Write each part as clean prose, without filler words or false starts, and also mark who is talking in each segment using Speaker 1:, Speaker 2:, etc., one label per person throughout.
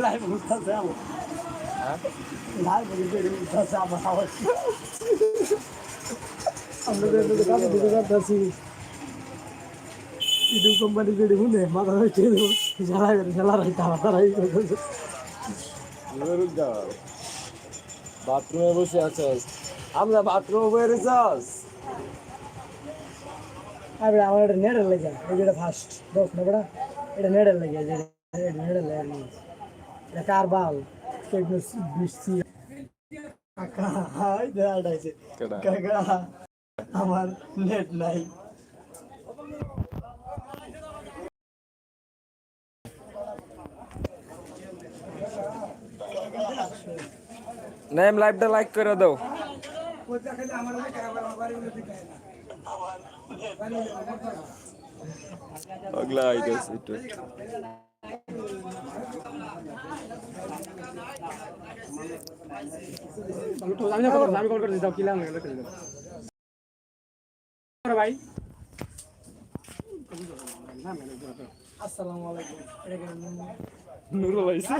Speaker 1: live বুঝতেছে আমার
Speaker 2: হ্যাঁ
Speaker 1: লাইভ বুঝতেছে আমার আওয়াজ আমরা তো কাজ দিতে করতেছি ইউটিউব কোম্পানি যেটি শুনে মাথা হচ্ছে জ্বালা রাখতে তারাই করতেছে
Speaker 2: বাথরুমে বসে আছস আমরা বাথরুমে বেরিয়েছস
Speaker 1: আরে আমার এটা নেড়ে লেগে এই যেটা ফার্স্ট দোষ না বড়া এটা নেড়ে লেগে যে নেড়ে লেগে এটা কারবাল ফেকনেস বৃষ্টি কাকা হাই দেখাইছে কাকা আমার নেট নাই
Speaker 2: নেম লাইভটা লাইক করে দাও আগলা আইতাছে একটু
Speaker 1: আমি কল করে দিতাম কিলা লাগে ভাই আসসালামু আলাইকুম
Speaker 2: নুরুল আইছে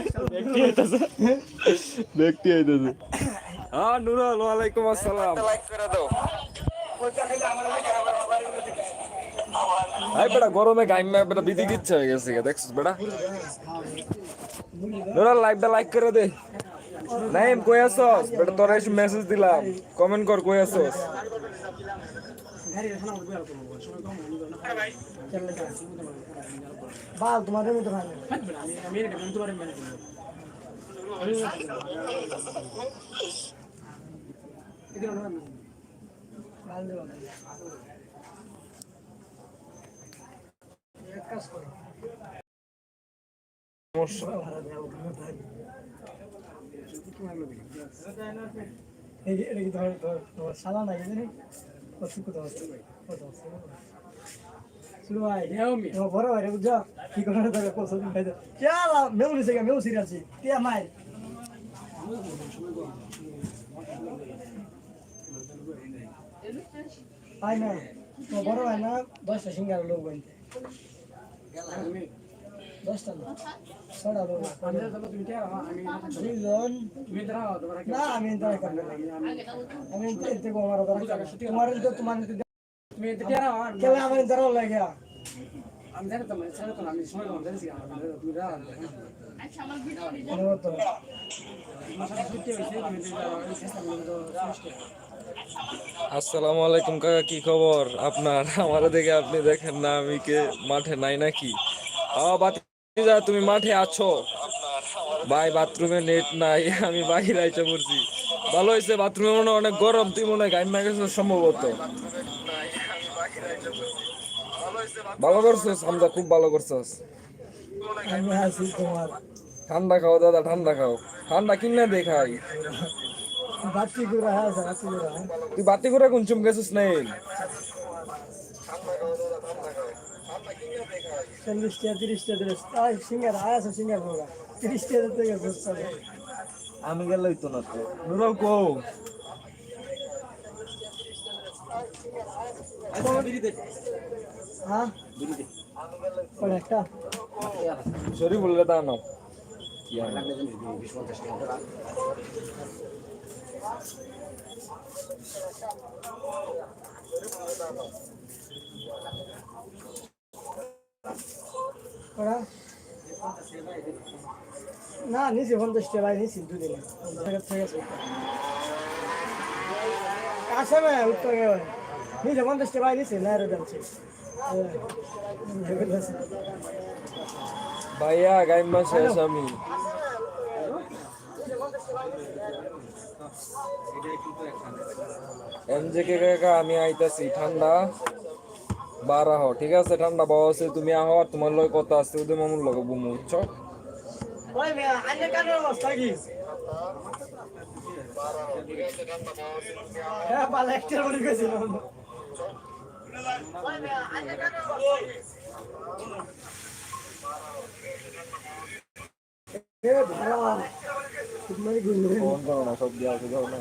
Speaker 2: ব্যক্তি আইতাছে হ্যাঁ নুরুল ওয়ালাইকুম আসসালাম লাইক করে দাও আই বেটা গরমে গাইমা বেটা বিধি কিচ্ছা হয়ে গেছে দেখছিস বেটা নুরুল লাইভটা লাইক করে দে নাইম কই আছস বেটা তোরা এসে মেসেজ দিলাম কমেন্ট কর কই আছস
Speaker 1: বাল তোমাদের মতো ভালো সাদা না গেছে শুরু ভাই বড় ভাই বুঝছো কি করে তাকে পছন্দ খাই দাও চল মেউলি থেকে মেউ সিরিয়াসি কে মাই ভাই না বড় ভাই না 10টা সিঙ্গার লোক বলতে 10টা না 6টা লোক না আমি ইন্টার করব আমি এতে কো আমার তোমার কেন আমার ইন্টার লাগে আমি জানি তো মানে ছেড়ে তো আমি সময় কম জানিস তুমি রা আচ্ছা আমার ভিডিও
Speaker 2: আসসালামু আলাইকুম কাকা কি খবর আপনার আমারে দেখে আপনি দেখেন না আমি কে মাঠে নাই নাকি বাতিজা তুমি মাঠে আছো ভাই বাথরুমে নেট নাই আমি বাইরে আইসা পড়ছি ভালো হয়েছে বাথরুমে মনে হয় অনেক গরম তুই মনে হয় গাইমা গেছিস সম্ভবত ভালো করছিস হামজা খুব ভালো করছিস
Speaker 1: আমি আছি তোমার
Speaker 2: ঠান্ডা খাও দাদা ঠান্ডা খাও ঠান্ডা কিনে দেখাই
Speaker 1: বাচ্চি করে আছে বাচ্চি করে
Speaker 2: তুই বাতি করে কোন চুম গেছিস নেই
Speaker 1: 40 30 আই সিঙ্গার আছে সিঙ্গার হোগা 30 থেকে বসছে
Speaker 2: আমি গেলই তো না তো নুরুল কো
Speaker 1: হ্যাঁ কোন একটা
Speaker 2: সরি বললে তা না
Speaker 1: ওরা না নিচে 50 টাকা নিচে দুদিন কাছে না উত্তর গেল নিচে 50 টাকা নিচে না রে যাচ্ছে
Speaker 2: ভাইয়া গাইমা শেষ আমি এমজেকে কাকা আমি আইতাছি ঠান্ডা বারা হ ঠিক আছে ঠান্ডা বাবা আছে তুমি আহ আর তোমার লয় কথা আছে ওদের মামুর লগে বুমু বুঝছো
Speaker 1: ওই মিয়া আন্নে কানের অবস্থা কি হ্যাঁ বাল একটা বড় গেছিল ওই মিয়া আন্নে কানের অবস্থা এ ভালো তুমি গুলো
Speaker 2: ফোন করো না সব দিয়া আছে দাও না